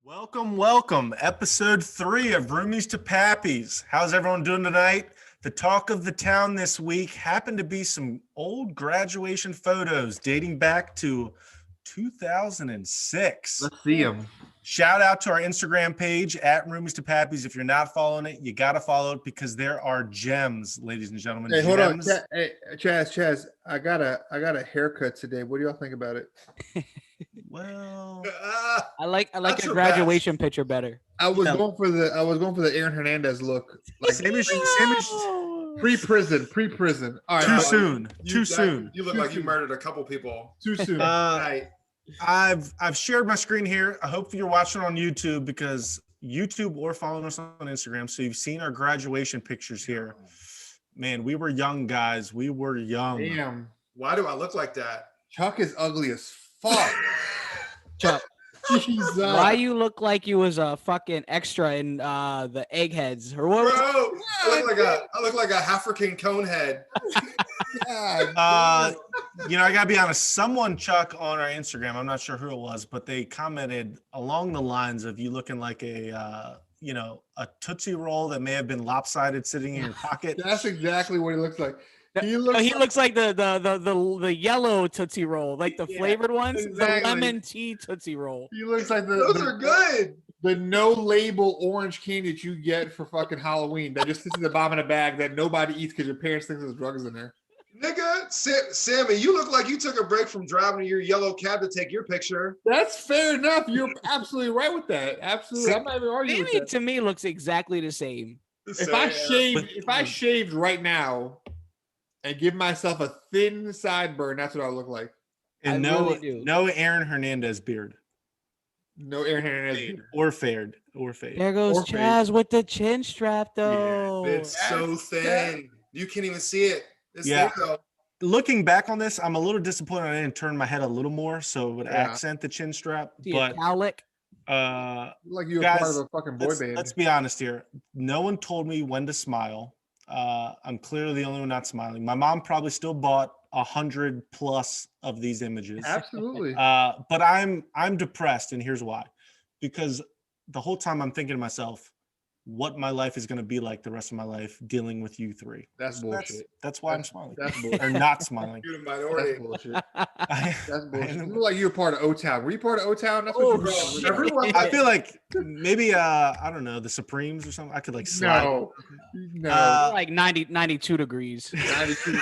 Welcome. Episode 3 of Roomies to Pappies. How's everyone doing tonight? The talk of the town this week happened to be some old graduation photos dating back to 2006. Let's see them. Shout out to our Instagram page at Roomies to Pappies. If you're not following it, you got to follow it because there are gems, ladies and gentlemen. Hey, hold on. Gems. Hey, Chaz, I got a haircut today. What do y'all think about it? Well, I like a graduation picture better. I was going for the Aaron Hernandez look. Like same as pre-prison. All right, too soon. You look like you murdered a couple people. Too soon. I've shared my screen here. I hope you're watching on YouTube because YouTube or following us on Instagram. So you've seen our graduation pictures here. Man, we were young, guys. We were young. Damn. Why do I look like that? Chuck is ugly as fuck. Chuck, Jesus. why you look like you was a fucking extra in the Eggheads or what? Bro, I look like a African cone head. God, I gotta be honest. Someone, Chuck, on our Instagram, I'm not sure who it was, but they commented along the lines of you looking like a Tootsie Roll that may have been lopsided sitting in your pocket. that's exactly what he looks like. He looks like the yellow Tootsie Roll, like the flavored ones, exactly. the lemon tea Tootsie Roll. He looks like Those are good. The no label orange candy that you get for fucking Halloween that just sits in the bottom of the bag that nobody eats because your parents think there's drugs in there. Nigga, Sammy, you look like you took a break from driving your yellow cab to take your picture. That's fair enough. You're absolutely right with that. Absolutely. I'm not even arguing with Maybe that. to me looks exactly the same. If I shaved right now and give myself a thin sideburn, that's what I would look like. And no Aaron Hernandez beard. No Aaron Hernandez beard. Or fade. There goes Chaz with the chin strap, though. Yeah, it's so thin. You can't even see it. It's Yeah. thick, though. Looking back on this, I'm a little disappointed I didn't turn my head a little more so it would accent the chin strap. But cowlick. Like you were guys, part of a fucking boy band. Let's be honest here. No one told me when to smile. I'm clearly the only one not smiling. My mom probably still bought 100 plus of these images. Absolutely. But I'm depressed, and here's why. Because the whole time I'm thinking to myself, what my life is going to be like the rest of my life dealing with you three. That's bullshit. That's why I'm smiling. That's bullshit. Or not smiling. You're the minority. That's bullshit. That's bullshit. You look like you were part of O-Town. Were you part of O-Town? That's what you were. Everyone, I feel like maybe I don't know, the Supremes or something. I could like slide. No. Like 92 degrees. 92.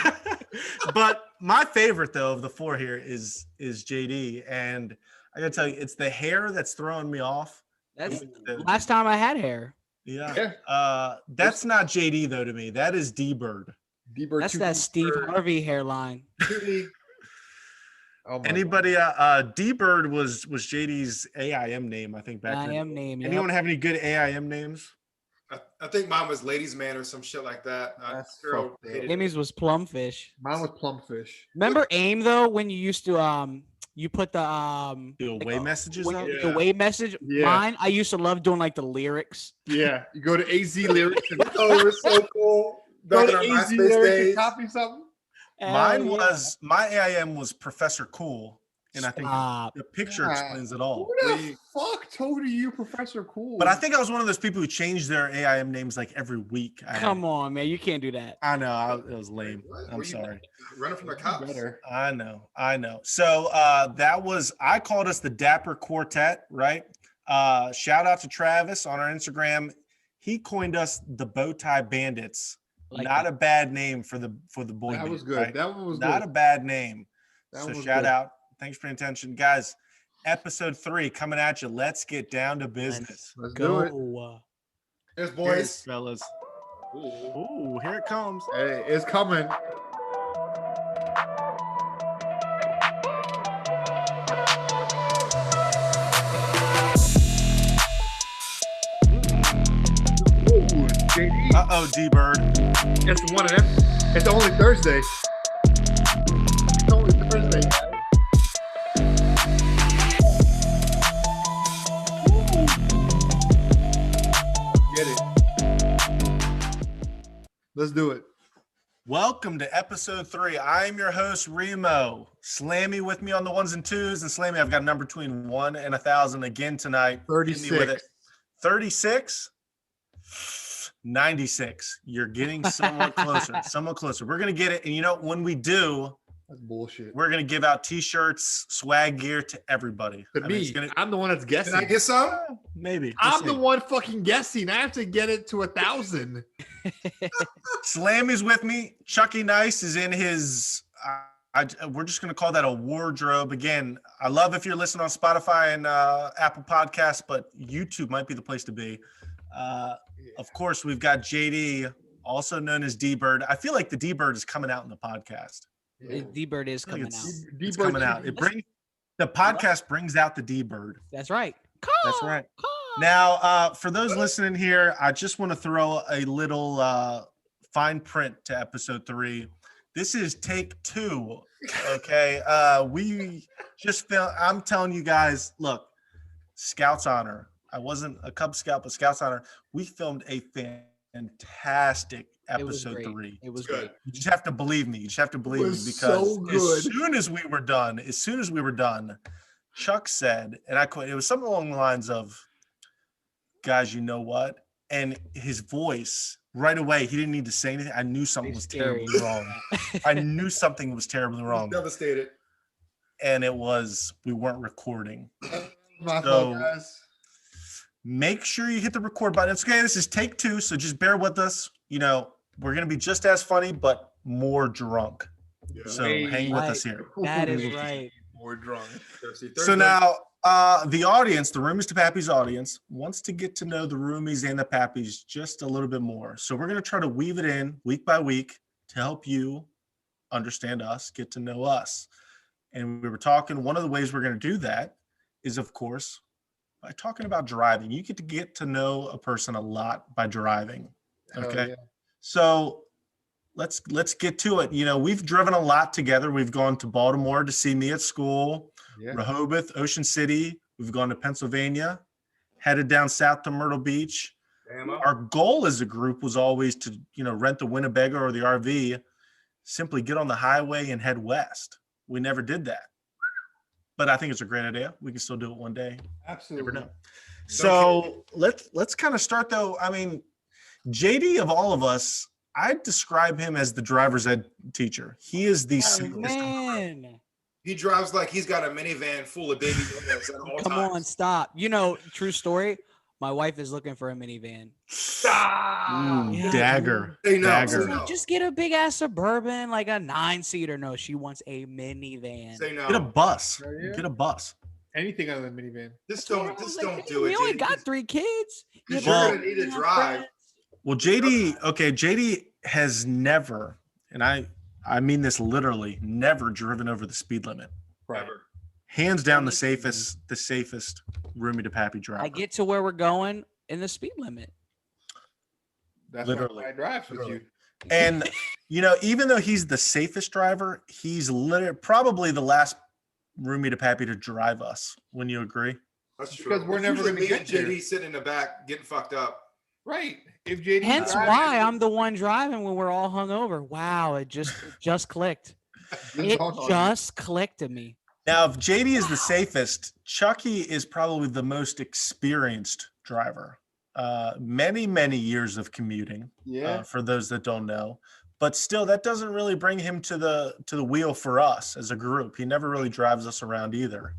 But my favorite though of the four here is JD, and I gotta tell you, it's the hair that's throwing me off. That's last time I had hair. Yeah. That's not JD though to me. That is D-Bird. That's that Steve Harvey hairline. Anybody? D-Bird was JD's AIM name, I think back then. AIM name. Yep. Anyone have any good AIM names? I think mine was Ladies Man or some shit like that. Amy's was Plumfish. Mine was Plumfish. Remember AIM though when you used to you put the away messages up? The away message. Yeah. Mine, I used to love doing like the lyrics. Yeah, you go to AZ lyrics and Oh, it's so cool. go Back to in our AZ MySpace lyrics days. and copy something. My AIM was Professor Cool, and I think the picture explains it all. Who the fuck told you Professor Cool? But I think I was one of those people who changed their AIM names like every week. Come on, man, you can't do that. I know, it was lame. What? I'm sorry. Running from the cops. I know. So I called us the Dapper Quartet, right? Shout out to Travis on our Instagram. He coined us the Bowtie Bandits. Not a bad name for the boy band. That was good. Right? That one was not good. a bad name. That So was shout good. out. Thanks for paying attention, guys. Episode 3 coming at you. Let's get down to business. Let's do it. There's Cheers, boys. fellas. Ooh, here it comes. Hey, it's coming. Ooh, JD. Uh-oh, D-Bird. It's one of them. It's only Thursday. It's only Thursday, guys. Get it. Let's do it. Welcome to episode 3. I am your host, Remo. Slammy with me on the ones and twos. And Slammy, I've got a number between 1 and 1,000 again tonight. Hit me with 36. it. 36? 96. You're getting somewhat closer. Somewhat closer. We're going to get it. And you know, when we do, That's bullshit. we're going to give out t-shirts, swag gear to everybody. To me, I'm the one that's guessing. Can I get some? Maybe. I'm the one fucking guessing. I have to get it to 1,000. Slammy's with me. Chucky Nice is in his we're just going to call that a wardrobe. Again, I love if you're listening on Spotify and Apple Podcasts, but YouTube might be the place to be. Of course, we've got JD, also known as D-Bird. I feel like the D-Bird is coming out in the podcast. D-Bird is I think coming out. It's coming out. The podcast brings out the D-Bird. That's right. That's right. Now, for those listening here, I just want to throw a little fine print to episode 3. This is take 2. Okay. We just I'm telling you guys, look, Scouts Honor. I wasn't a Cub Scout, but Scouts Honor. We filmed a fantastic episode 3. It was Good. great. You just have to believe me. You just have to believe me was because so good. as soon as we were done, Chuck said, and I quit. It was something along the lines of, "Guys, you know what?" And his voice right away, he didn't need to say anything. I knew something was terribly wrong. I knew something was terribly wrong, Devastated. and it was we weren't recording. My So- fault, guys. Make sure you hit the record button. It's okay. This is take 2, so just bear with us. You know, we're gonna be just as funny, but more drunk. Yeah. So Hey, hang with right. us here. That is right. More drunk. So now, the audience, the Roomies to Pappies audience, wants to get to know the Roomies and the Pappies just a little bit more. So we're going to try to weave it in week by week to help you understand us, get to know us. And we were talking, one of the ways we're going to do that is, of course, by talking about driving. You get to know a person a lot by driving. Okay. Yeah. So let's get to it. You know, we've driven a lot together. We've gone to Baltimore to see me at school. Yeah. Rehoboth, Ocean City. We've gone to Pennsylvania, headed down south to Myrtle Beach. Our goal as a group was always to, rent the Winnebago or the RV, simply get on the highway and head west. We never did that. But I think it's a great idea. We can still do it one day. Absolutely. Never know. So let's kind of start though. I mean, JD of all of us, I'd describe him as the driver's ed teacher. He is the Oh, safest. man. He drives like he's got a minivan full of baby donuts at all Come times. on, stop. True story. My wife is looking for a minivan. Yeah. Dagger. Say no, Dagger. say no. Just get a big ass Suburban, like a 9-seater. No, she wants a minivan. Say no. Get a bus. Oh, yeah. Get a bus. Anything other than minivan. Just That's what I don't, was just like, don't "Hey, do it. We only JD, got 3 kids. Because Well- you're gonna need to drive. Well, JD has never, and I mean this literally, never driven over the speed limit. Forever. Hands down the safest Roomie to Pappy driver. I get to where we're going in the speed limit. That's Literally. why I drive with you. And even though he's the safest driver, he's literally probably the last Roomie to Pappy to drive us. Wouldn't you agree? That's true. Because we're It's never usually gonna me get and there. JD sitting in the back getting fucked up. Right. If JD Hence drives- why I'm the one driving when we're all hungover. Wow, it just clicked. It dawned on me. just clicked to me. Now, if JD is the safest, Chucky is probably the most experienced driver. Many, many years of commuting. Yeah. For those that don't know, but still, that doesn't really bring him to the wheel for us as a group. He never really drives us around either.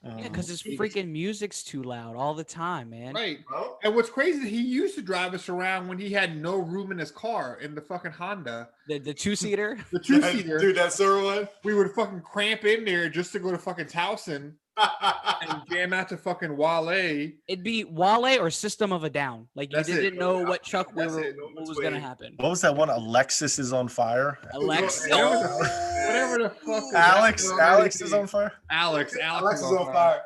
Yeah, because his freaking music's too loud all the time, man. Right. Well, And what's crazy, he used to drive us around when he had no room in his car in the fucking Honda. The 2-seater. The two-seater. dude, that silver one. We would fucking cramp in there just to go to fucking Towson and jam out to fucking Wale. It'd be Wale or System of a Down. Like you That's it. didn't know what Chuck That's what it. No was one's gonna waiting. happen. What was that one? Alexis is on fire. Alexa. Whatever the fuck. Alex is on fire. Alex Alex is on fire.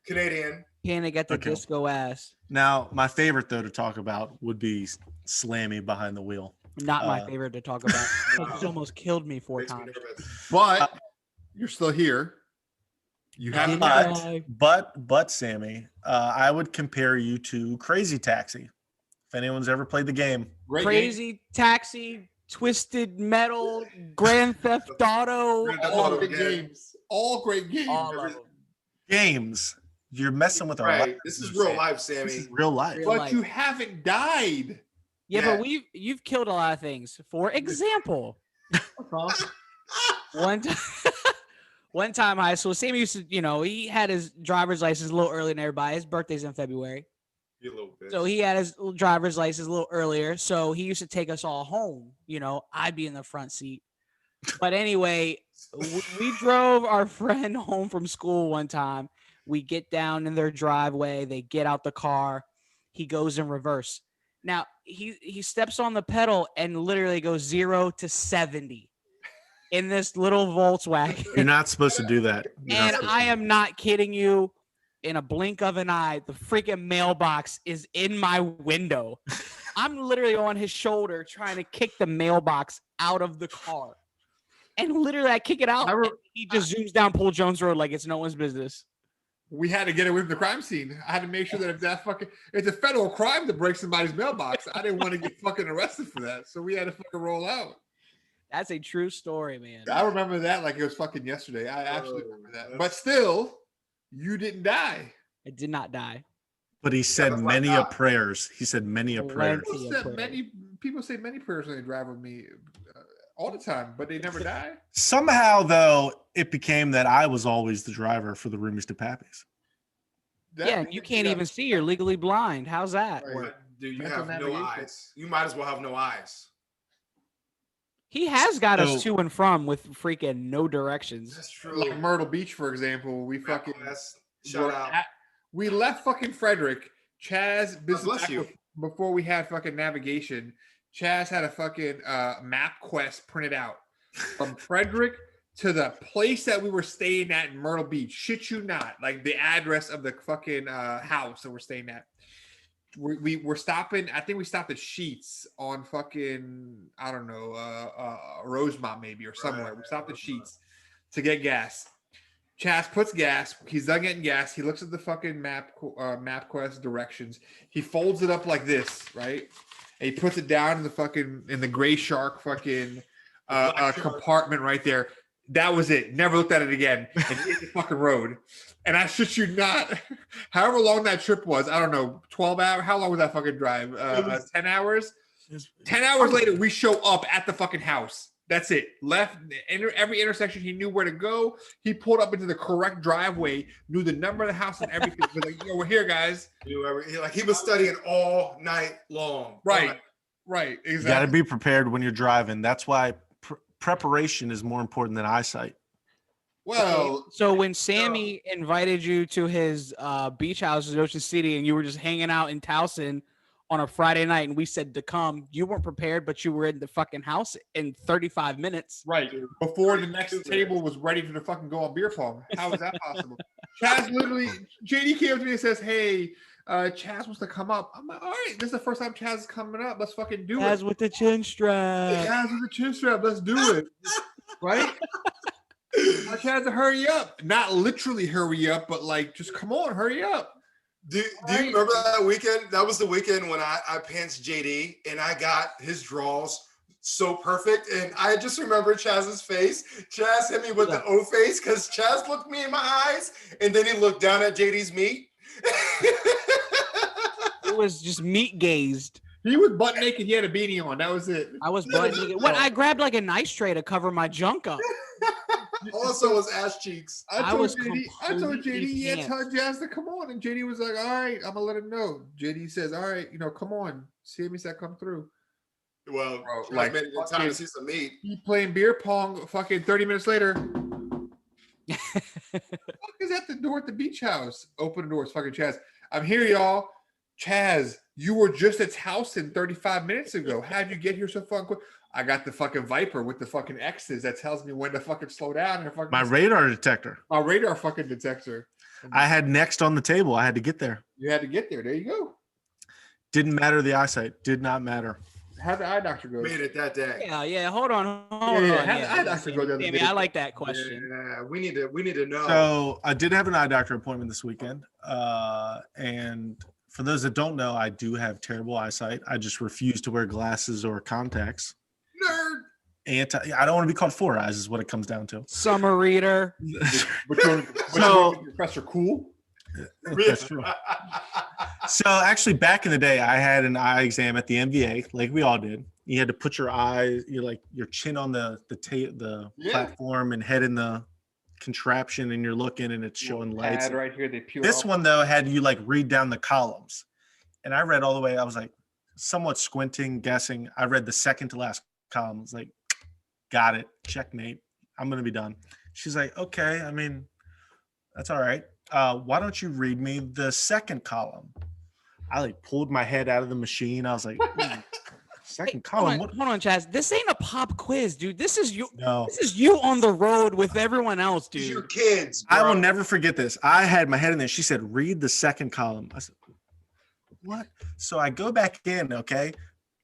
Canadian. Panic at the Okay. disco ass. Now, my favorite though to talk about would be Slammy behind the wheel. Not my Uh, favorite to talk about. It's almost killed me 4 Makes me times. nervous. But you're still here. You have Didn't a But Sammy, I would compare you to Crazy Taxi. If anyone's ever played the game, great game. Crazy Taxi Twisted Metal, Grand Theft Auto, Grand Theft All Auto great again. games. All great games. all of them. Games. You're messing with our Right. life. This is real life, This Sammy. is real life. Real But life. you haven't died. Yeah, Yeah. but you've killed a lot of things. For example, one time, one time high school, Sammy used to, he had his driver's license a little earlier than everybody. His birthday's in February. You little bitch. So he had his driver's license a little earlier. So he used to take us all home. I'd be in the front seat. But anyway, we drove our friend home from school one time. We get down in their driveway. They get out the car. He goes in reverse. Now, he steps on the pedal and literally goes 0 to 70 in this little Volkswagen. You're not supposed to do that. You're not And supposed I to. am not kidding you. In a blink of an eye, the freaking mailbox is in my window. I'm literally on his shoulder trying to kick the mailbox out of the car. And literally, I kick it out. And he just zooms down Paul Jones Road like it's no one's business. We had to get away from the crime scene. I had to make sure that if it's a federal crime to break somebody's mailbox, I didn't want to get fucking arrested for that. So we had to fucking roll out. That's a true story, man. I remember that like it was fucking yesterday. I absolutely remember that. But still, you didn't die. I did not die. But he said that's my many God. a prayers. He said many a prayers. Plenty. People say many prayers when they drive with me all the time, but they never die. Somehow, though, it became that I was always the driver for the Roomies to Pappies. Yeah, and you can't even see. You're legally blind. How's that Right. work? Dude, you Mental have no navigation. eyes. You might as well have no eyes. He has got So- us to and from with freaking no directions. That's true. Like Myrtle Beach, for example, we fucking Shout were out. we left fucking Frederick. Chaz, God bless you. before we had fucking navigation, Chaz had a fucking map quest printed out from Frederick to the place that we were staying at in Myrtle Beach. Shit you not, like the address of the fucking house that we're staying at. We were stopping. I think we stopped at Sheets on fucking I don't know Rosemont maybe or somewhere. Right, We stopped at Rosemont. Sheets to get gas. Chaz puts gas. He's done getting gas. He looks at the fucking MapQuest directions. He folds it up like this, right? And he puts it down in the Gray Shark fucking Black Shark. compartment right there. That was it. Never looked at it again. And hit the fucking road. And I shit you not. However long that trip was, I don't know, 12 hours. How long was that fucking drive? 10 hours. 10 hours later, we show up at the fucking house. That's it. Left every intersection. He knew where to go. He pulled up into the correct driveway, knew the number of the house and everything. We're like, yo, we're here, guys. He was studying all night long. Right. Right. You got to Exactly. be prepared when you're driving. That's why preparation is more important than eyesight. Well, So when Sammy invited you to his beach house in Ocean City and you were just hanging out in Towson on a Friday night and we said to come, you weren't prepared, but you were in the fucking house in 35 minutes. right. Before the next table was ready to fucking go on beer pong. How is that possible? Chaz literally, JD came up to me and says, hey, Chaz wants to come up. I'm like, all right, this is the first time Chaz is coming up. Let's fucking do As it. with the chin strap. Chaz with the chin strap. Let's do it. Right? Chaz, hurry up. Not literally hurry up, but like, just come on, hurry up. Do you remember that weekend? That was the weekend when I pantsed JD and I got his draws so perfect. And I just remember Chaz's face. Chaz hit me with the O face because Chaz looked me in my eyes and then he looked down at JD's meat. It was just meat gazed. He was butt naked. He had a beanie on. That was it. I was butt naked. What? I grabbed like a nice tray to cover my junk up. Also was ass cheeks. I told was JD, completely yeah, pants. tell Jazz to come on. And JD was like, all right, I'm going to let him know. JD says, all right, come on. Sammy said, come through. Well, Bro, Chaz like, made it in time to see some meat. He playing beer pong fucking 30 minutes later. Fuck is at the door at the beach house? Open the doors, fucking Chaz. I'm here, y'all. Chaz, you were just at Towson 35 minutes ago. How'd you get here so fucking quick? I got the fucking Viper with the fucking X's that tells me when to fucking slow down. And fucking My radar detector. my radar fucking detector. I had next on the table. I had to get there. You had to get there. There you go. Didn't matter the eyesight. Did not matter. How'd the eye doctor go? Made it that day. Yeah. Hold on. Yeah, on. how did eye doctor go the other Sammy, day? I like that question. Yeah, we need to know. So I did have an eye doctor appointment this weekend. And for those that don't know, I do have terrible eyesight. I just refuse to wear glasses or contacts. Nerd. I don't want to be called Four Eyes is what it comes down to. Summer reader. But So- Professor Cool. That's true. So actually, back in the day, I had an eye exam at the MVA, like we all did. You had to put your your chin on the platform and head in the contraption, and you're looking, and it's showing lights. Pad right here. They peel This off. one though had you like read down the columns, and I read all the way. I was like, somewhat squinting, guessing. I read the second to last column. I was like, got it, checkmate. I'm gonna be done. She's like, okay. I mean, that's all right. Why don't you read me the second column? I like pulled my head out of the machine. I was like, second column. Hold on, Chaz. This ain't a pop quiz, dude. This is you. No, This is you on the road with everyone else, These are your dude. kids. I will bro. never forget this. I had my head in there. She said, read the second column. I said, what? So I go back in. Okay.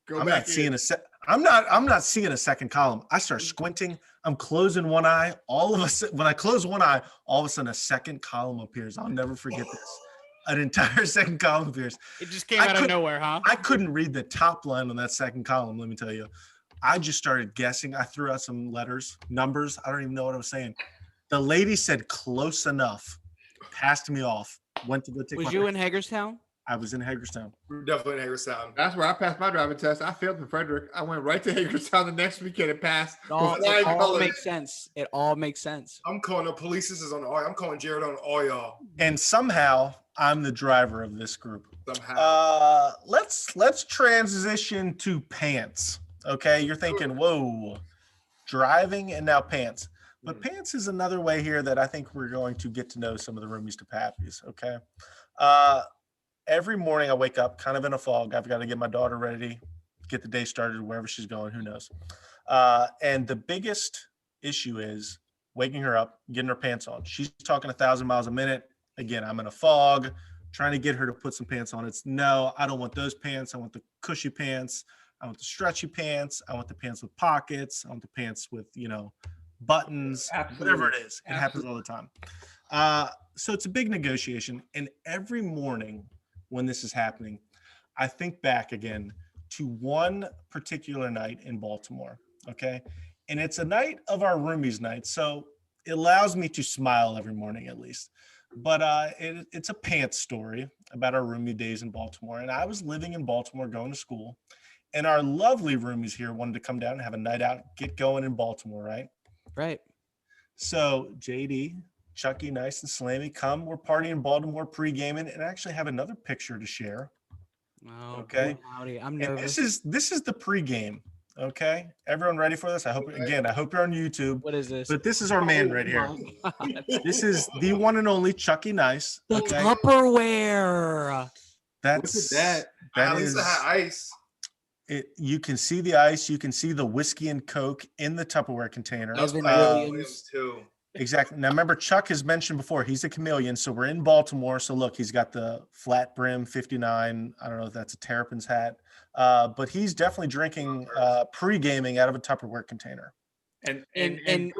Go I'm back not seeing in. I'm not seeing a second column. I start squinting. I'm closing one eye. All of a sudden, when I close one eye, all of a sudden a second column appears. I'll never forget this. An entire second column appears. It just came I out of could- nowhere, huh? I couldn't read the top line on that second column, let me tell you. I just started guessing. I threw out some letters, numbers. I don't even know what I was saying. The lady said close enough, passed me off, went to go take Was my you in Hagerstown? I was in Hagerstown. We're definitely in Hagerstown. That's where I passed my driving test. I failed in Frederick. I went right to Hagerstown the next weekend and passed. It all, with flying it all colors. makes sense. It all makes sense. I'm calling the police. This is on all. I'm calling Jared on all y'all And somehow I'm the driver of this group. somehow. Let's transition to pants. Okay, you're thinking, whoa, driving and now pants. But pants is another way here that I think we're going to get to know some of the roomies to pappies. Okay. Every morning I wake up kind of in a fog. I've got to get my daughter ready, get the day started wherever she's going, who knows. And the biggest issue is waking her up, getting her pants on. She's talking 1,000 miles a minute. Again, I'm in a fog, trying to get her to put some pants on. It's no, I don't want those pants. I want the cushy pants. I want the stretchy pants. I want the pants with pockets. I want the pants with, buttons, whatever it is. It happens all the time. So it's a big negotiation. And every morning when this is happening, I think back again to one particular night in Baltimore. Okay. And it's a night of our roomies night. So it allows me to smile every morning at least. But it's a pants story about our roomie days in Baltimore. And I was living in Baltimore, going to school. And our lovely roomies here wanted to come down and have a night out, get going in Baltimore, right? Right. So JD, Chucky, Nice, and Slammy come. We're partying in Baltimore, pre-gaming, and I actually have another picture to share. Oh, Okay. howdy. I'm And nervous. this is the pre-game. Okay, everyone ready for this? I hope you're on YouTube. What is this? But this is our man right here. Oh my God. This is the one and only Chucky Nice. The Okay, Tupperware. that's Look at that. At That least is I had ice. it. You can see the ice. You can see the whiskey and Coke in the Tupperware container. That was Evan Pat Williams. Williams too. Exactly. Now remember, Chuck has mentioned before he's a chameleon. So we're in Baltimore. So look, he's got the flat brim 59. I don't know if that's a Terrapins hat, but he's definitely drinking pre-gaming out of a Tupperware container. And And-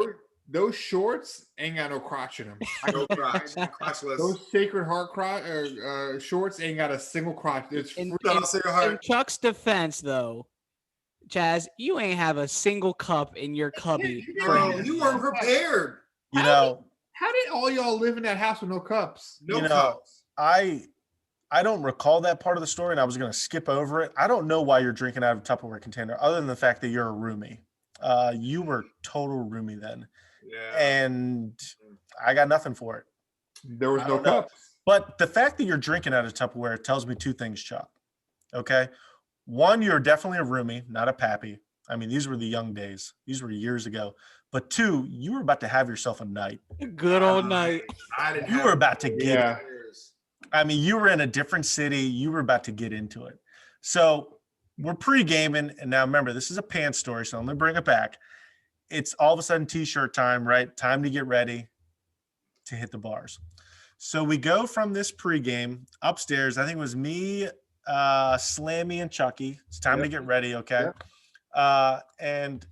those shorts ain't got no crotch in them. No crotch. Crotchless. Those Sacred Heart shorts ain't got a single crotch. It's In, Shout in- out to your in heart. Chuck's defense, though, Chaz, you ain't have a single cup in your cubby. Bro, you weren't prepared. You know, How did all y'all live in that house with no cups? No You know, cups. I don't recall that part of the story, and I was going to skip over it. I don't know why you're drinking out of a Tupperware container, other than the fact that you're a roomie. You were total roomie then, Yeah. and I got nothing for it. There was I no don't know. cups. But the fact that you're drinking out of Tupperware tells me two things, Chuck. Okay. One, you're definitely a roomie, not a pappy. I mean, these were the young days. These were years ago. But two, you were about to have yourself a night. Good old night. I didn't You have were about to get Yeah. years. I mean, you were in a different city. You were about to get into it. So we're pre-gaming. And now remember, this is a pants story. So let me bring it back. It's all of a sudden t-shirt time, right? Time to get ready to hit the bars. So we go from this pregame upstairs. I think it was me, Slammy, and Chucky. It's time to get ready, okay? And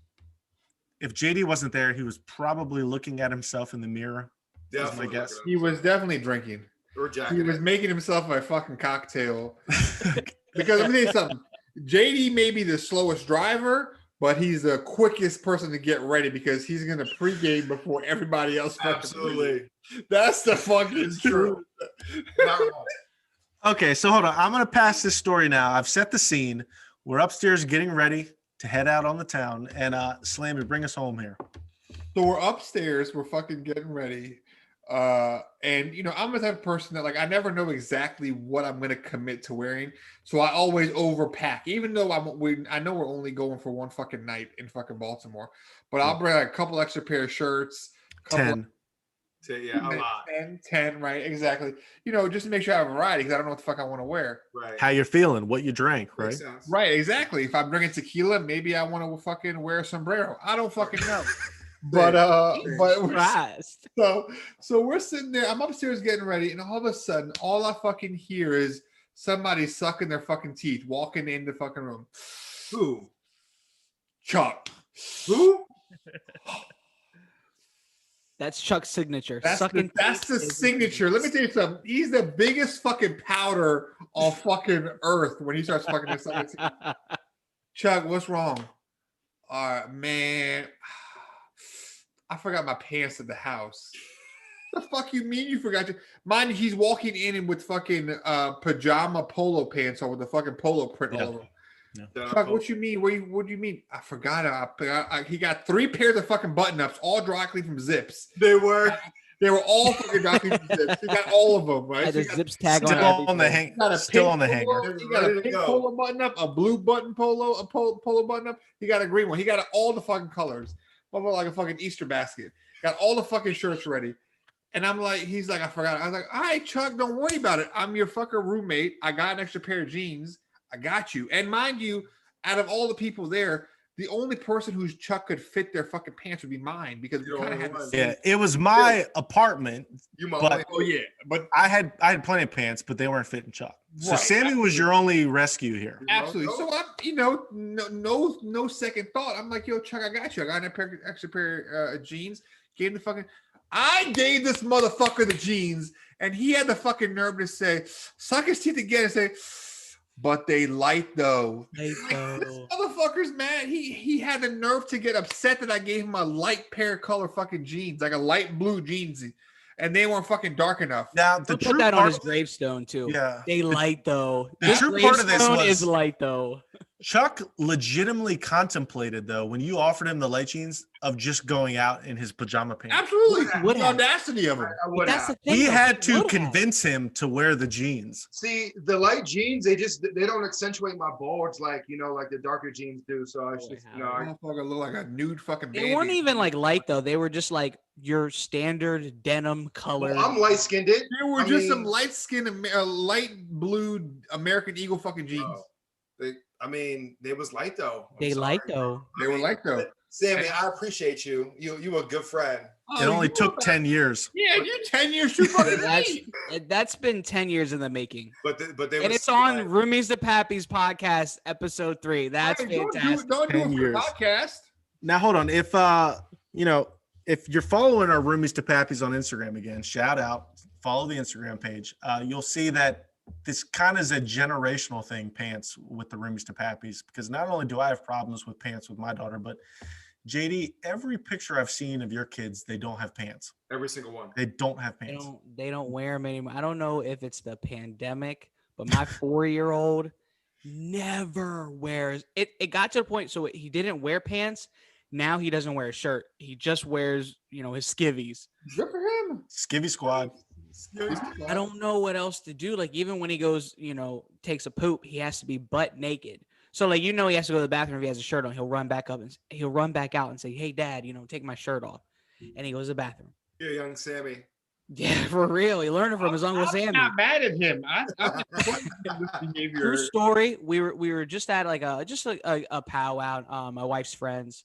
if JD wasn't there, he was probably looking at himself in the mirror. That's my Definitely. guess. He was definitely drinking. Or He jacking was it. making himself a fucking cocktail. Because let me tell you something. JD may be the slowest driver, but he's the quickest person to get ready because he's gonna pregame before everybody else. Absolutely. That's the fucking It's true. truth. Not wrong. Okay, so hold on. I'm gonna pass this story now. I've set the scene. We're upstairs getting ready to head out on the town, and Slammy, bring us home here. So we're upstairs, we're fucking getting ready. And you know, I'm the type of person that like I never know exactly what I'm gonna commit to wearing. So I always overpack, even though I know we're only going for one fucking night in fucking Baltimore. But I'll bring like a couple extra pair of shirts, 10. Yeah, a lot. 10, right? Exactly. You know, just to make sure I have variety because I don't know what the fuck I want to wear. Right. How you're feeling, what you drank, right? Makes sense. Right, exactly. If I'm drinking tequila, maybe I want to fucking wear a sombrero. I don't fucking know. But Christ. so we're sitting there. I'm upstairs getting ready, and all of a sudden, all I fucking hear is somebody sucking their fucking teeth, walking in the fucking room. Who? Chuck. Who? That's Chuck's signature. That's Sucking the teeth is- signature. Let me tell you something. He's the biggest fucking powder on fucking earth when he starts fucking this sucking teeth. Chuck, what's wrong? Man, I forgot my pants at the house. The fuck you mean you forgot your mind? He's walking in with fucking pajama polo pants on with the fucking polo print all over. Chuck, what you mean? What do you mean? I forgot. He got 3 pairs of fucking button ups, all dry clean from Zips. They were all fucking dry clean from Zips. He got all of them, right? Had So the he got- Zips tag Still on. on the everything. hang. got a Still pink on the polo, hanger. He got a Ready to pink go. polo button up, a blue button polo, a polo button up. He got a green one. He got all the fucking colors. Almost like a fucking Easter basket. Got all the fucking shirts ready. And I'm like, he's like, I forgot. I was like, all right, Chuck, don't worry about it. I'm your fucking roommate. I got an extra pair of jeans. I got you. And mind you, out of all the people there, the only person whose Chuck could fit their fucking pants would be mine because we You're kind of the had the only same. Yeah, it was my apartment. you my But- only Oh yeah, but I had plenty of pants, but they weren't fitting Chuck. So Right, Sammy was your only rescue here. absolutely. So I'm, no second thought. I'm like, yo, Chuck, I got you. I got an extra pair of jeans. Gave him the fucking. I gave this motherfucker the jeans, and he had the fucking nerve to say, suck his teeth again and say, but they light though. Hey, Like, this though. motherfucker's mad. He had the nerve to get upset that I gave him a light pair color fucking jeans, like a light blue jeans, and they weren't fucking dark enough. Now the He'll true put that on part, his gravestone too. yeah, They light though. The This true part of this gravestone was- is light though. Chuck legitimately contemplated though when you offered him the light jeans of just going out in his pajama pants. Absolutely, Would the have. audacity of him. I would That's have. the thing. He though. had to Would have. convince him to wear the jeans. See, the light jeans, they don't accentuate my bulge like like the darker jeans do. So I just Motherfucker look like a nude fucking. They weren't Band-Aid. even like light though. They were just like your standard denim color. well, I'm light skinned. They were I just mean- some light skinned, light blue American Eagle fucking jeans. They was light though. I'm They light sorry. though. They were light though. Sammy, I appreciate you. You a good friend. It only you took were- 10 years. Yeah, you're 10 years too fucking That's late. that's been 10 years in the making. But they And was it's on like- Roomies to Pappies podcast, episode 3. That's Hey, don't fantastic. do it 10 for years. podcast. Now hold on. If if you're following our Roomies to Pappies on Instagram again, shout out, follow the Instagram page. You'll see that this kind of is a generational thing, pants with the Roomies to Pappies, because not only do I have problems with pants with my daughter, but JD, every picture I've seen of your kids, they don't have pants. every single one. They don't have They pants. don't wear them anymore. I don't know if it's the pandemic, but my 4-year-old never wears it. It got to the point so he didn't wear pants. Now he doesn't wear a shirt. He just wears, his skivvies. Good for him. Skivvy squad. I don't know what else to do. Like even when he goes, takes a poop, he has to be butt naked. So like he has to go to the bathroom if he has a shirt on. He'll run back out and say, "Hey, Dad, take my shirt off," and he goes to the bathroom. You're young Sammy. Yeah, for real. He learned it from his uncle I'm Sammy. not mad at him. I'm this behavior. True story. We were just at like a powwow. My wife's friends,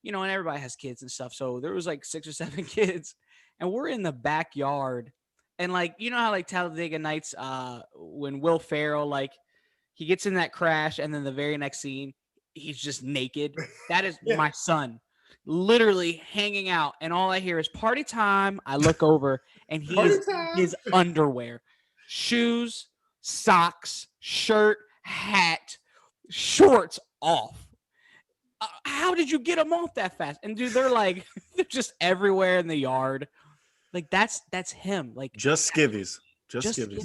and everybody has kids and stuff. So there was like 6 or 7 kids, and we're in the backyard. And like how like Talladega Nights, when Will Ferrell he gets in that crash, and then the very next scene, he's just naked. That is Yeah. my son, literally hanging out, and all I hear is "party time." I look over, and he Party is time. his underwear, shoes, socks, shirt, hat, shorts off. how did you get them off that fast? And dude, they're like, they're just everywhere in the yard. Like that's him. Like Just skivvies. Just Just skivvies.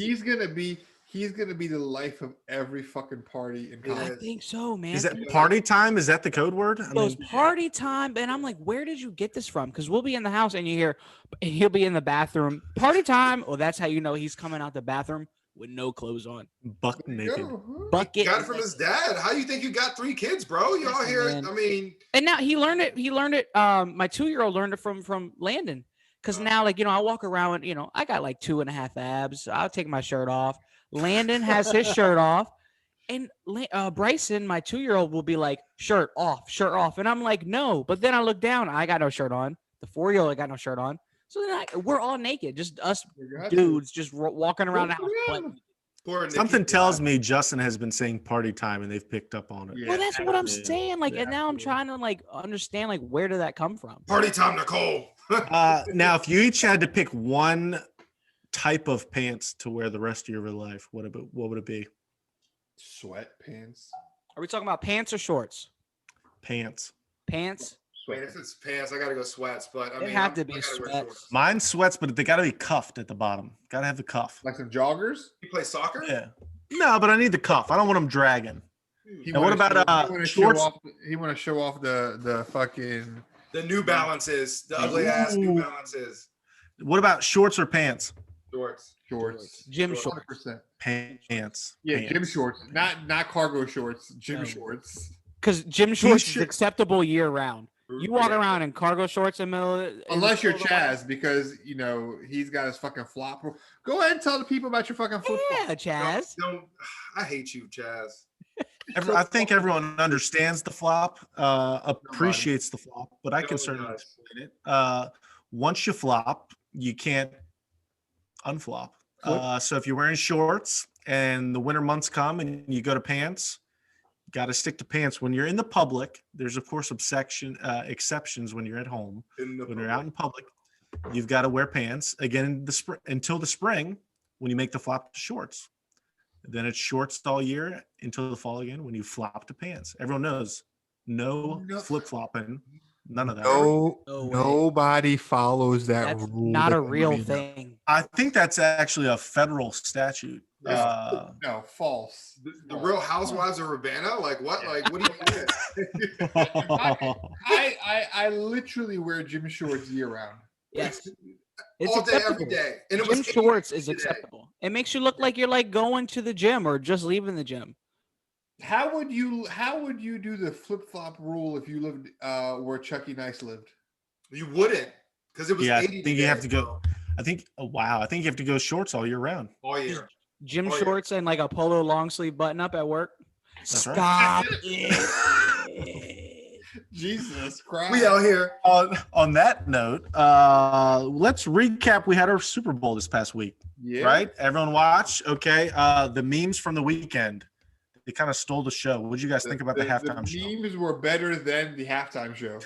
He's gonna be the life of every fucking party in I college. think so, man. Is that party time? Is that the code word? I Those mean, party time, and I'm like, where did you get this from? Because we'll be in the house and you hear, and he'll be in the bathroom. Party time. Well, that's how you know he's coming out the bathroom with no clothes on. buck naked. Yo, Bucket. Got it from his dad. How you think you got 3 kids, bro? You out Listen, here? man. I mean, And now he learned it. My 2-year-old learned it from Landon. Because now, like, I walk around and, I got like 2.5 abs. I'll take my shirt off. Landon has his shirt off. And Bryson, my 2-year-old, will be like, shirt off, shirt off. And I'm like, no. But then I look down. I got no shirt on. The 4-year-old, I got no shirt on. So then we're all naked. Just us dudes just walking around the house. poor Nikki. Something tells me Justin has been saying party time and they've picked up on it. Yeah. Well, that's what I'm Yeah. saying. Like, Yeah. and now I'm trying to like understand like where did that come from? Party time, Nicole. Now, if you each had to pick one type of pants to wear the rest of your life, what would it be? Sweatpants. Are we talking about pants or shorts? Pants. Pants. I mean, if it's pants, I gotta go sweats. But I They mean, have I to be gotta wear sweats. shorts. Mine sweats, but they got to be cuffed at the bottom. Got to have the cuff. Like some joggers. You play soccer? Yeah. No, but I need the cuff. I don't want them dragging. He Now, what wanna about, show, he wanna shorts? Show off, he want to show off the fucking The New Balances, the ugly ass New Ooh. Balances. What about shorts or pants? Shorts. shorts. Gym Shorts. shorts. 100%. Pants. Yeah, Pants. gym shorts, not cargo shorts. Gym No. shorts. Because gym shorts is T-shirt. acceptable year round. You walk Yeah. around in cargo shorts in the middle. Unless you're Chaz, because he's got his fucking flop. Go ahead and tell the people about your fucking flip Yeah, flop. Chaz. Don't. I hate you, Chaz. I think everyone understands the flop, appreciates the flop, but I can Nobody certainly does. explain it. Once you flop, you can't unflop. Flip. So if you're wearing shorts and the winter months come and you go to pants, you got to stick to pants. When you're in the public, there's of course exceptions when you're at home. When you're out in public, you've got to wear pants again in the spring until the spring when you make the flop to shorts. Then it's shorts all year until the fall again when you flop to pants. Everyone knows no flip flopping, none of that. No, No way. nobody follows that That's rule. not a that real nobody knows. thing. I think that's actually a federal statute. No, false. The Real Housewives of Urbana? Like what? Like what do you mean? I literally wear gym shorts year round. Yes. It's All day, every acceptable. day. And it Gym was shorts is today. acceptable. It makes you look like you're like going to the gym or just leaving the gym. How would you do the flip flop rule if you lived where Chucky Nice lived? You wouldn't, because it was Yeah, I 80 think today, you have to go. bro, I think I think you have to go shorts all year round. all year. Gym Oh, yeah. shorts and like a polo long sleeve button up at work. That's right. Stop it. Jesus Christ. We out here. On that note, let's recap. We had our Super Bowl this past week, Yeah. right? Everyone watch. Okay. The memes from the weekend, they kind of stole the show. What did you guys think about the halftime show? memes were better than the halftime show.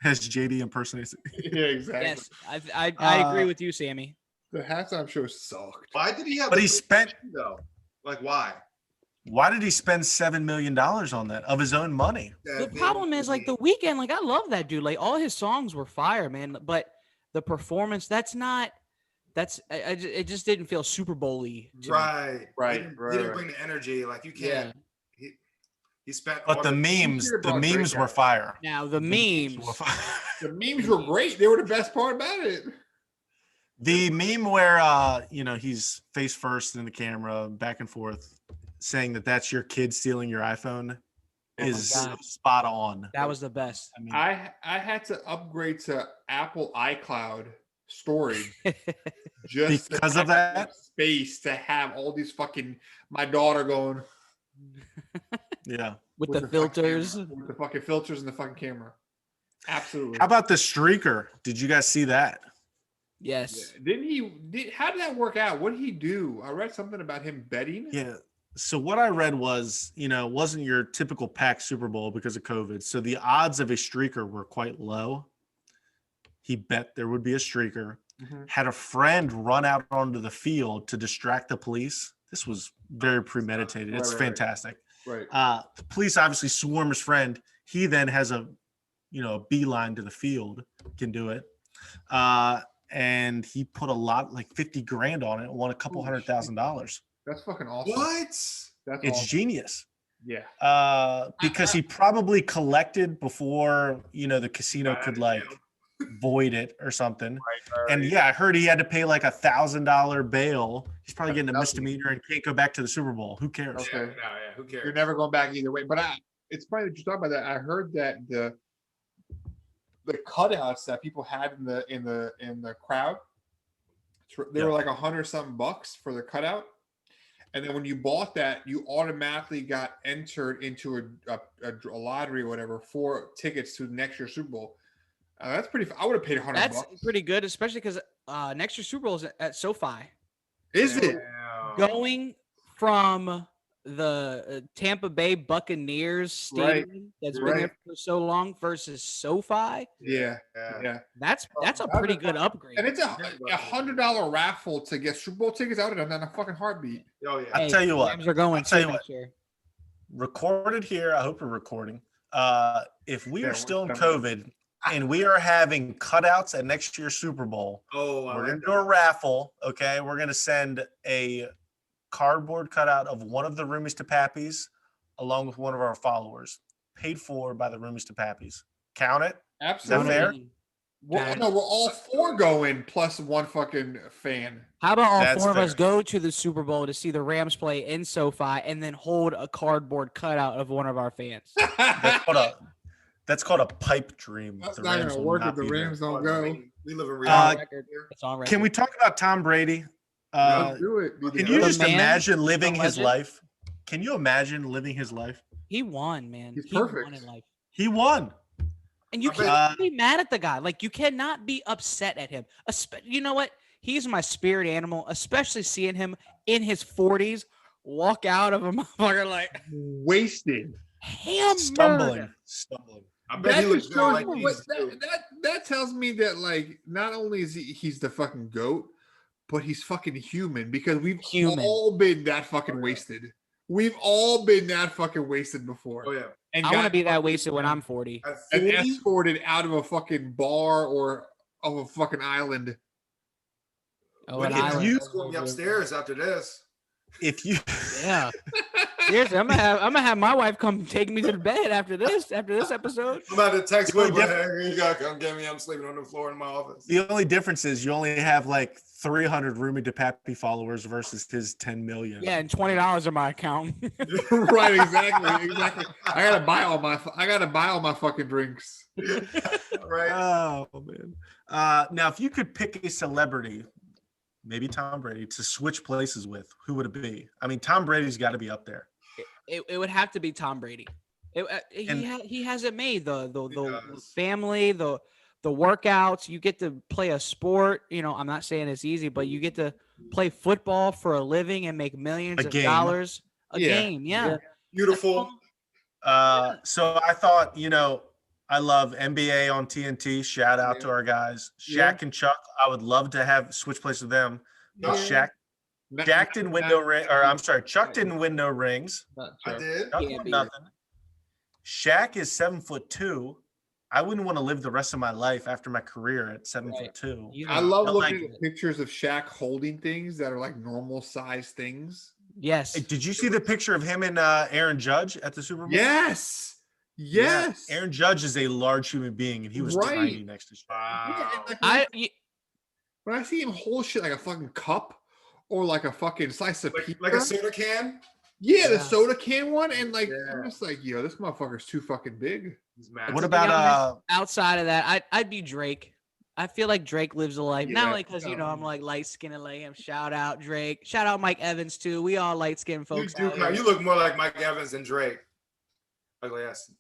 As JD impersonates. Yeah, exactly. Yes, I agree with you, Sammy. The halftime show sucked. Why did he have? But the he spent. though. Like why? Why did he spend $7 million on that of his own money? The problem is like the weekend. Like I love that dude. Like all his songs were fire, man. But the performance, that's not. That's it. Just didn't feel Super Bowl-y. to me. Right. Right, He didn't right. bring the energy. Like you Yeah. can't. He spent. But all the memes were fire. Now the memes memes. were fire. The memes were great. They were the best part about it. The meme where he's face first in the camera, back and forth, saying that's your kid stealing your iPhone is God. spot on. That was the best. I mean, I had to upgrade to Apple iCloud storage just to Because of have that? enough space to have all these fucking my daughter going yeah. with the fucking filters. camera, with the fucking filters and the fucking camera. Absolutely. How about the streaker? Did you guys see that? Yes. How did that work out? What did he do? I read something about him betting. Yeah. So what I read was, it wasn't your typical packed Super Bowl because of COVID. So the odds of a streaker were quite low. He bet there would be a streaker. Mhm. Had a friend run out onto the field to distract the police. This was very premeditated. It's Right. fantastic. Right. The police obviously swarm his friend. He then has a beeline to the field, can do it. And he put a lot, like 50 grand on it, and won a couple $100,000. That's fucking awesome. What? That's It's awesome. genius. Yeah. Because he probably collected before, the casino could like void it or something. Right. And yeah, I heard he had to pay like $1,000 bail. He's probably getting a That's- misdemeanor and can't go back to the Super Bowl. Who cares? Okay. Yeah, who cares? You're never going back either way. But it's funny that you talk about that. I heard that the cutouts that people had in the crowd, they were like $100-something for the cutout. And then when you bought that, you automatically got entered into a lottery or whatever for tickets to next year's Super Bowl. That's pretty. I would have paid $100. That's pretty good, especially because next year's Super Bowl is at SoFi. Is it? Going from the Tampa Bay Buccaneers stadium that's been there for so long versus SoFi. Yeah. That's a pretty good upgrade. And it's a $100 raffle to get Super Bowl tickets. I would have done that in a fucking heartbeat. Oh yeah. I'll tell you what. Rams are going I'll tell you next what. year. Recorded here. I hope we're recording. If we are still in we're COVID and we are having cutouts at next year's Super Bowl, we're gonna do a raffle. Okay, we're gonna send a cardboard cutout of one of the Roomies to Pappies along with one of our followers, paid for by the Roomies to Pappies. Count it. Absolutely. fair? We're all four going plus one fucking fan. How about all That's four of us fair. go to the Super Bowl to see the Rams play in SoFi and then hold a cardboard cutout of one of our fans? That's called a pipe dream. That's The not Rams gonna will work not if the be there. Rams don't go. We live in Uh, reality. It's on record. Can we talk about Tom Brady? Don't do it. Can you The just man, imagine living the his legend. life? Can you imagine living his life? He won, man. He's He won perfect. in life. He won. And you I bet- can't be mad at the guy. Like, you cannot be upset at him. You know what? He's my spirit animal, especially seeing him in his 40s walk out of a motherfucker like wasted? hammered. Stumbling. I bet That he looks just good shows like you what- these too. that tells me that like not only is he's the fucking goat, but he's fucking human because we've Human. all been that fucking wasted. We've all been that fucking wasted before. Oh yeah. And I want to got be that fucking- wasted when I'm 40. At and 40, escorted out of a fucking bar or of a fucking island. Oh, we and can I use me upstairs after this. If you Yeah. Seriously, I'm gonna have my wife come take me to the bed after this episode. I'm about to text Well, Whit, hey, you gotta come get me. I'm sleeping on the floor in my office. the only difference is you only have like 300 Roomy DePappy followers versus his 10 million. Yeah, and $20 in my account. Right, exactly. I gotta buy all my fucking drinks. Right. Oh man. Now, if you could pick a celebrity, maybe Tom Brady, to switch places with, who would it be? I mean, Tom Brady's got to be up there. It would have to be Tom Brady. And- He has it made. The does. family, the workouts. You get to play a sport. You know, I'm not saying it's easy, but you get to play football for a living and make millions A of game. dollars a Yeah. game. Yeah. Beautiful. So I thought, I love NBA on TNT. Shout out to our guys, Shaq and Chuck. I would love to have switch places with them. But Shaq didn't win no ring, or I'm sorry, Chuck didn't win no rings. I did. Chuck Yeah, won but- nothing. Shaq is 7'2". I wouldn't want to live the rest of my life after my career at 7'2". You I know, love I looking like at pictures of Shaq holding things that are like normal size things. Yes. Hey, did you see the picture of him and Aaron Judge at the Super Bowl? Yes. Yeah. Yes. Aaron Judge is a large human being, and he was Right. tiny next to Shaq. Wow. And, like, I when I see him hold shit like a fucking cup or like a fucking slice of pizza, Like a soda can. yeah, the Yeah. soda can one, and like Yeah. I'm just like, yo, this motherfucker's too fucking big. He's mad. What To be about honest, outside of that, I'd be Drake. I feel like Drake lives a life. Not Yeah. only because I'm like light skinned and like him. Shout out Drake. Shout out Mike Evans too. We all light skinned You folks. do. out here. You look more like Mike Evans than Drake. Ugly ass,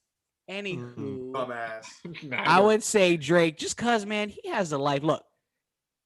Anywho, bum ass. I would say Drake just cause man, he has a life. Look,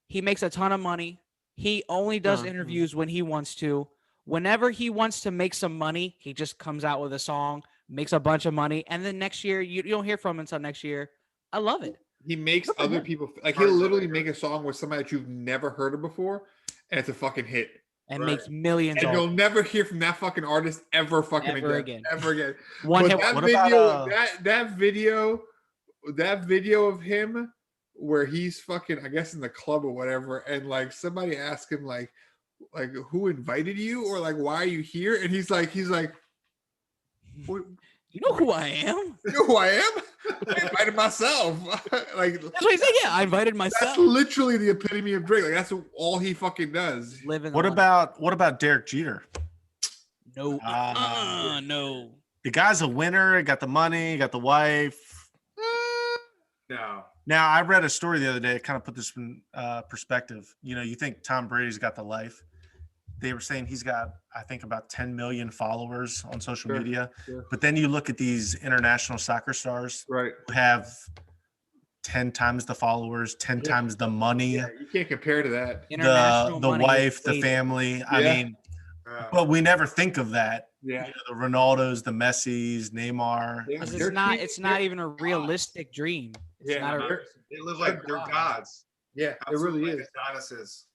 he makes a ton of money. He only does Mhm. interviews when he wants to. Whenever he wants to make some money, he just comes out with a song, makes a bunch of money, and then next year you don't hear from him until next year. I love it. He makes other people like he'll literally make a song with somebody that you've never heard of before, and it's a fucking hit. and Right. makes millions And off you'll never hear from that fucking artist ever fucking Ever again. again. Ever again. one But hit. that What video, about, that video of him where he's fucking, I guess, in the club or whatever, and like somebody asked him like who invited you, or like why are you here? And he's like, "What- You know who I am? you know who I am? I invited myself." Like That's what he said. Yeah, I invited that's myself. literally the epitome of Drake. Like that's all he fucking does. Living. What about Derek Jeter? No. Ah. No. The guy's a winner. Got the money. Got the wife. No. Now, I read a story the other day. It kind of put this in perspective. You know, you think Tom Brady's got the life. They were saying he's got, I think, about 10 million followers on social Sure, media. sure. But then you look at these international soccer stars Right. who have 10 times the followers, 10 Yeah. times the money, Yeah, you can't compare to that. International the money is wife, the inflated. family. I Yeah. mean, but we never think of that. Yeah. You know, the Ronaldos, the Messis, Neymar. Yeah. 'Cause They're it's not even a realistic dream. It's Yeah, not a, they're- They live like they're gods. Yeah, it Absolute really like is. Adonis's.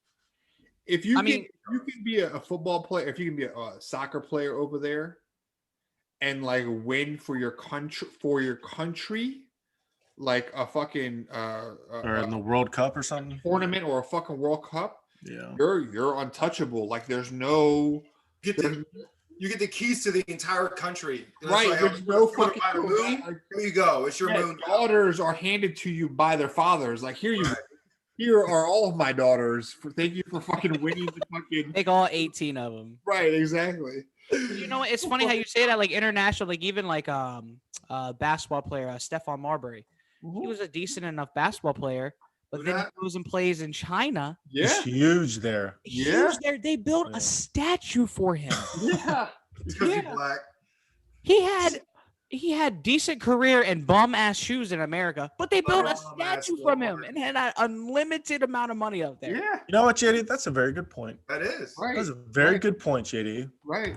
If you I can, mean- you can be a football player, if you can be a soccer player over there, and like win for your country, like a fucking Or in the World Cup or something. tournament or a fucking World Cup, Yeah. you're untouchable. Like there's no You get the keys to the entire country. It's right. like, There's if no you wanna fucking buy the moon, like, here you go. It's your yeah, moon. daughters are handed to you by their fathers. Like here Right. here are all of my daughters. Thank you for fucking winning the fucking take all 18 of them. right. Exactly. You know, it's funny how you say that, like international, like even like basketball player Stephon Marbury. He was a decent enough basketball player, but Who then dat? he goes and plays in China. Yeah. He's huge there. Yeah. Huge there. They built Yeah. a statue for him. Yeah. Because Yeah. you're black. He had decent career and bum ass shoes in America, but they built a Bum-ass statue from him Walmart. and had an unlimited amount of money up there. Yeah. You know what, JD? That's a very good point. That is. Right. That's a very Right. good point, JD. Right.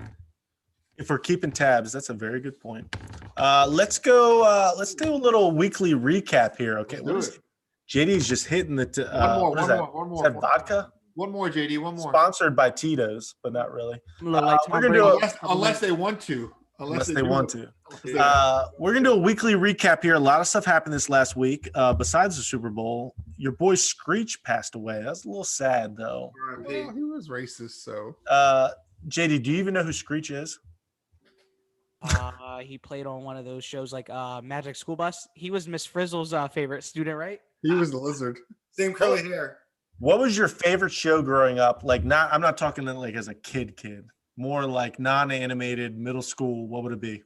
If we're keeping tabs, that's a very good point. Let's go. Let's do a little weekly recap here. Okay. Let's What do is it. JD's just hitting the. One more. What is One that? more. One Is more. that vodka? One more, JD. One more. Sponsored by Tito's, but not really. Look like we're Tom gonna do Brady. Unless they want to. Unless they want to. Yeah. We're gonna do a weekly recap here. A lot of stuff happened this last week. Besides the Super Bowl, your boy Screech passed away. That's a little sad, though. Well, he was racist, so. JD, do you even know who Screech is? He played on one of those shows like Magic School Bus. He was Miss Frizzle's favorite student, right? He was the lizard. Same curly hair. What was your favorite show growing up? Like, I'm not talking like as a kid, more like non-animated middle school. What would it be?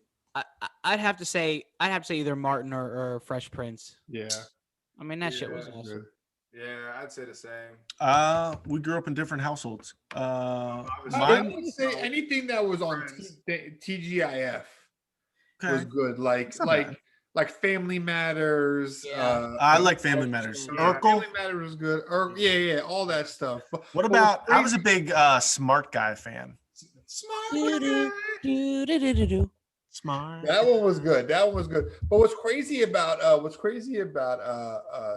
I'd have to say either Martin or Fresh Prince. Yeah. I mean, that shit was Yeah. awesome. Yeah, I'd say the same. We grew up in different households. I Mine. would say anything that was on Friends. TGIF was Okay. good. Like That's not bad. like Family Matters. Yeah. I like Family Matters. Yeah, Urkel. Family Matters was good. Yeah, all that stuff. What But about? I what's was a big Smart Guy fan. Smart. Do-do, do-do-do-do-do. Smart. That one was good. That one was good. But what's crazy about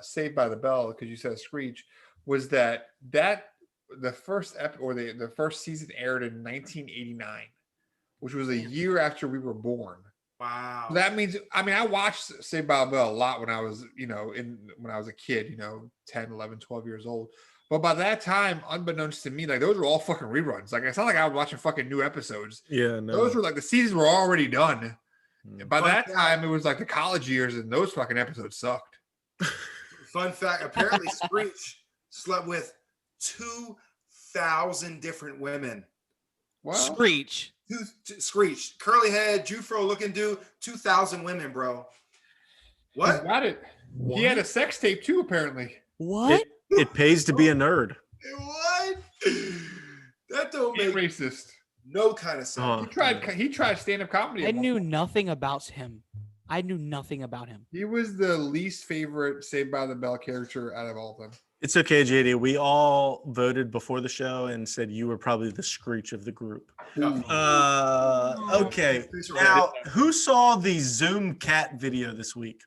Saved by the Bell, because you said Screech, was that the first the first season aired in 1989, which was a year after we were born. Wow. So that means, I mean, I watched Saved by the Bell a lot when I was, when I was a kid, 10, 11, 12 years old. But by that time, unbeknownst to me, like those were all fucking reruns. Like it's not like I was watching fucking new episodes. Yeah, no. Those were like the seasons were already done. Mm. By Fun that fact. time, it was like the college years, and those fucking episodes sucked. Fun fact: apparently, Screech slept with 2,000 different women. Well, Screech. Screech, curly head, Jufro looking dude, 2,000 women, bro. What? got it. He had a sex tape too, apparently. What? It pays to be a nerd. What? That don't Ain't make racist. no kind of sense. He tried stand up comedy. I knew nothing about him. I knew nothing about him. He was the least favorite Saved by the Bell character out of all of them. It's okay, JD. We all voted before the show and said you were probably the Screech of the group. Okay. Now, who saw the Zoom cat video this week?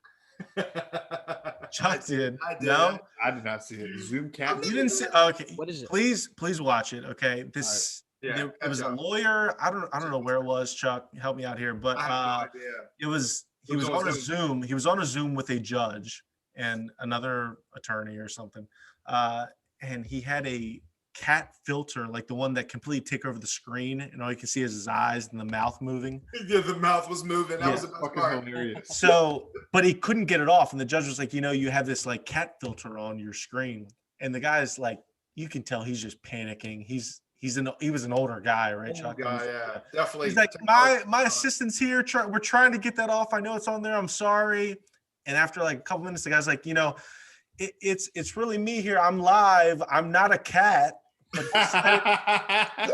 Chuck did. I did. No, I did not see it. Zoom cat. you didn't see. Okay, What is it? Please watch it. Okay, this. Yeah, It was a lawyer. I don't know where it was. Chuck, help me out here. But I have no idea. it was he It was was on on a Zoom. He was on a Zoom with a judge and another attorney or something. And he had a cat filter, like the one that completely take over the screen, and all you can see is his eyes and the mouth moving. Yeah, the mouth was moving. That Yeah. was the best Fucking part. hilarious. So, but he couldn't get it off, and the judge was like, you have this like cat filter on your screen, and the guy's like, you can tell he's just panicking. He was an older guy, right, Chuck? Yeah, definitely. He's like, my assistant's here. We're trying to get that off. I know it's on there. I'm sorry. And after like a couple minutes, the guy's like, it's really me here. I'm live. I'm not a cat. But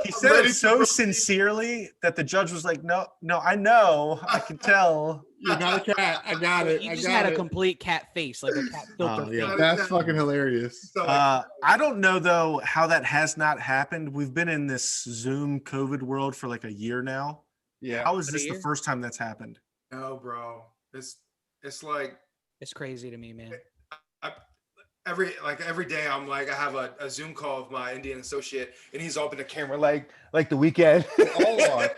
he said it so sincerely that the judge was like, no, I know. I can tell. You're not a cat. I got it. He I just got had a it. complete cat face, like a cat filter. Oh, yeah. face. That's fucking hilarious. So, I don't know though how that has not happened. We've been in this Zoom COVID world for like a year now. Yeah. How is Been a this the year? first time that's happened? no, bro. It's like It's crazy to me, man. every day I'm like I have a Zoom call with my Indian associate and he's open the camera like the weekend. All are.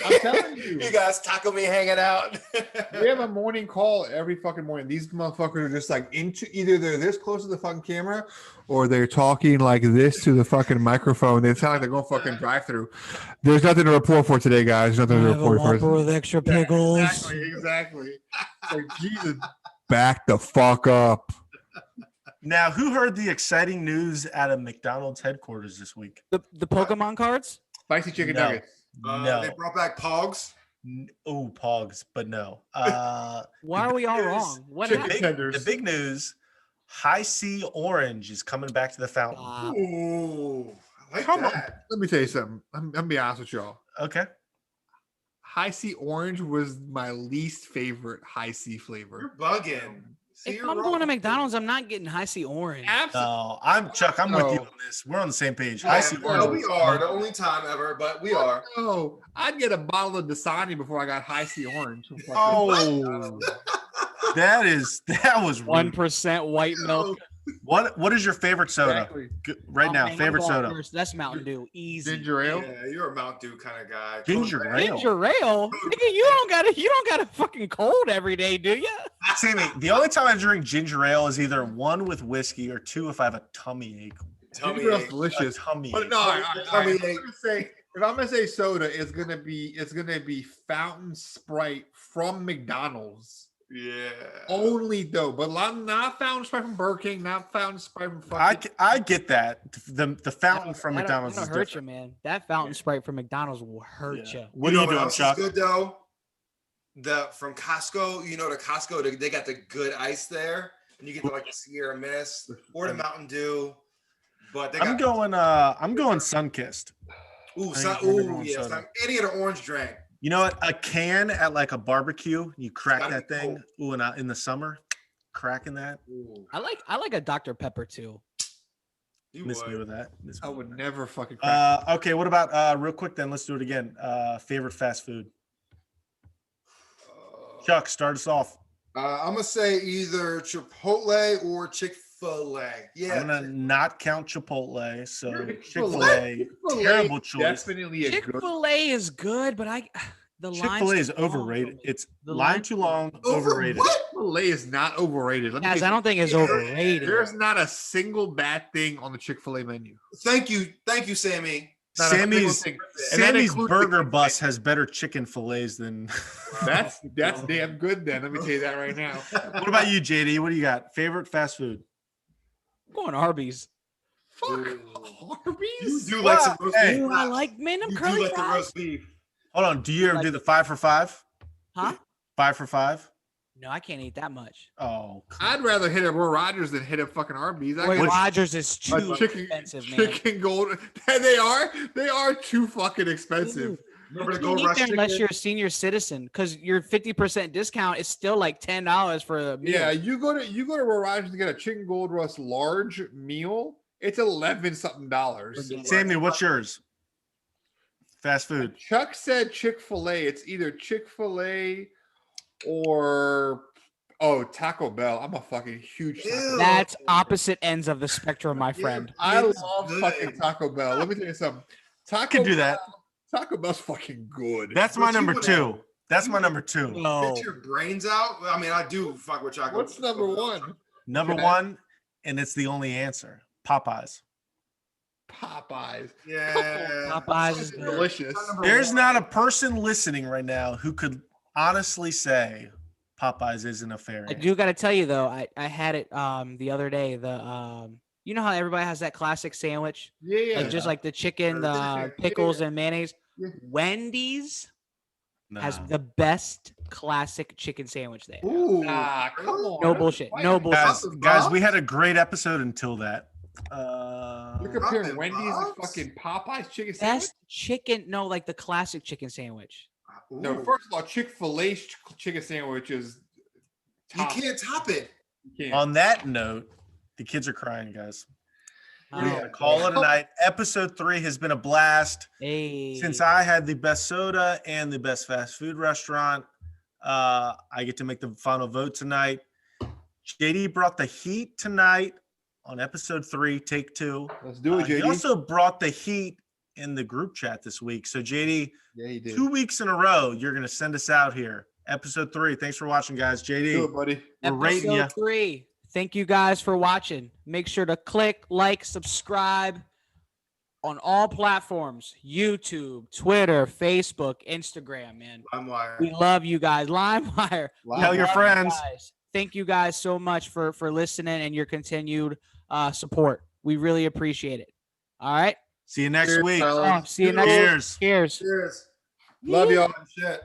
I'm telling you. You guys taco me hanging out. We have a morning call every fucking morning. These motherfuckers are just like into either they're this close to the fucking camera or they're talking like this to the fucking microphone. They sound like they're going fucking drive through. There's nothing to report for today, guys. Nothing to report for. with extra pickles. Exactly. It's like, Jesus, back the fuck up. Now, who heard the exciting news out of McDonald's headquarters this week? The Pokemon cards? Spicy chicken No. nuggets. No. They brought back Pogs. Oh, Pogs, but no. Why are we all wrong? What Chicken happened? tenders. The big news, High C Orange is coming back to the fountain. Ooh, I like Come on. that. Let me tell you something. I'm gonna be honest with y'all. Okay. High C orange was my least favorite high C flavor. You're bugging. See, If you're I'm wrong. going to McDonald's, I'm not getting high C orange. Absolutely. No, I'm Chuck. I'm with you No. on this. We're on the same page. Yeah, High C no, Orange. we are the only time ever, but we are. Oh, I'd get a bottle of Dasani before I got high C orange. Oh, that was rude. 1% white milk. What is your favorite soda? Exactly. Right Oh, now, man, I'm favorite going soda. first. That's Mountain Dew. Easy. Ginger ale. Yeah, you're a Mountain Dew kind of guy. Ginger ale. Ginger ale? Nigga, you don't got a fucking cold every day, do you? Sammy, the only time I drink ginger ale is either one with whiskey or two if I have a tummy ache. Tummy Ginger ale's ache. A delicious. tummy But ache. no, Tummy if ache. I'm gonna say soda, it's gonna be Fountain Sprite from McDonald's. Yeah. Only though, but not Fountain Sprite from Burger King, not Fountain Sprite from fucking. I get that. The fountain from That'll- McDonald's that'll is hurt different. you, man. That fountain Sprite from McDonald's will hurt Yeah. you. What are you know doing, else is Chuck? Good though. The from Costco, the Costco, they got the good ice there, and you get like the Sierra Mist or the Mountain Dew. But they I'm got going Sunkissed. ooh, I think we're ooh, going yes, soda. any of the orange drink. You know what? A can at like a barbecue, you crack gotta that be thing. Ooh, and in the summer, cracking that. Ooh, I like a Dr. Pepper too. you Miss me would. with that. Miss me I with would that. never fucking. Crack. Okay, what about real quick then? Let's do it again. Favorite fast food. Chuck, start us off. I'm gonna say either Chipotle or Chick-fil-A. Yeah, I'm gonna not count Chipotle. So Chick-fil-A. Chick-fil-A, Chick-fil-A terrible choice. Definitely a good. Chick-fil-A is good, but the line's Chick-fil-A is too long for overrated. me. It's The line line- too long, Over overrated. what? Chick-fil-A is not overrated. Let me Guys, tell I you, don't think it's overrated. there's not a single bad thing on the Chick-fil-A menu. Thank you, Sammy. Not a single Sammy's thing. And that Sammy's includes burger the- bus has better chicken fillets than. That's damn good. Then let me tell you that right now. What about you, JD? What do you got? Favorite fast food? I'm going Arby's. Fuck You Arby's. do like some Wow, roast hey. beef. Ooh, I like man, them You do curly like the fries. roast beef. Hold on. Do you ever Like- do the 5 for 5? Huh? 5 for 5? No, I can't eat that much. Oh, come I'd rather hit a Roy Rogers than hit a fucking Arby's. I Roy could- Rogers is a too expensive, man. chicken gold. They are too fucking expensive. Ooh, Remember you the can't Gold eat Rush there unless chicken? you're a senior citizen, because your 50% discount is still like $10 for a meal. Yeah, you go to Roy Rogers to get a chicken gold rush large meal. It's $11 something. Sammy, what's yours? Fast food. Chuck said Chick-fil-A. It's either Chick-fil-A or Oh, Taco Bell. I'm a fucking huge Taco Ew. Bell. That's opposite ends of the spectrum, my friend. I It's love good. fucking Taco Bell. Let me tell you something. I can do that. Taco Bell's fucking good. That's But my you number would- 2. That's my you number 2. No. Get your brains out. I mean, I do fuck with chocolate. What's number one? Number Okay. 1, and it's the only answer. Popeyes. Popeyes. Yeah. Popeyes is good. Delicious. There's not a person listening right now who could honestly say Popeyes isn't a fair I answer. do got to tell you though, I had it the other day. You know how everybody has that classic sandwich, Yeah. like just like the chicken, the Yeah. pickles and mayonnaise. Yeah. Wendy's has Nah. the best classic chicken sandwich there. Ooh. Nah, come on. No bullshit. No bullshit. Guys, we had a great episode until that. You're comparing Poppin' Wendy's and Pops? fucking Popeyes chicken sandwich? Best chicken, no, like the classic chicken sandwich. No, Ooh. first of all, Chick-fil-A's chicken sandwich is You top. can't top it. You can't. On that note, the kids are crying, guys. We're Oh, gonna call it a night. Episode 3 has been a blast. hey. Since I had the best soda and the best fast food restaurant, I get to make the final vote tonight. JD brought the heat tonight on episode 3, take 2. Let's do it, He JD. also brought the heat in the group chat this week. So JD, Yeah, he did. 2 weeks in a row, you're gonna send us out here. Episode 3. Thanks for watching, guys. Do JD, it, buddy. we're rating you. Episode 3. Thank you guys for watching. Make sure to click, like, subscribe on all platforms: YouTube, Twitter, Facebook, Instagram, man. LimeWire. We love you guys. LimeWire. Tell your Love you friends. guys. Thank you guys so much for listening and your continued support. We really appreciate it. All right. See you next Cheers, week. fellas. See you next week. Cheers. Cheers. Cheers. Love y'all. Shit.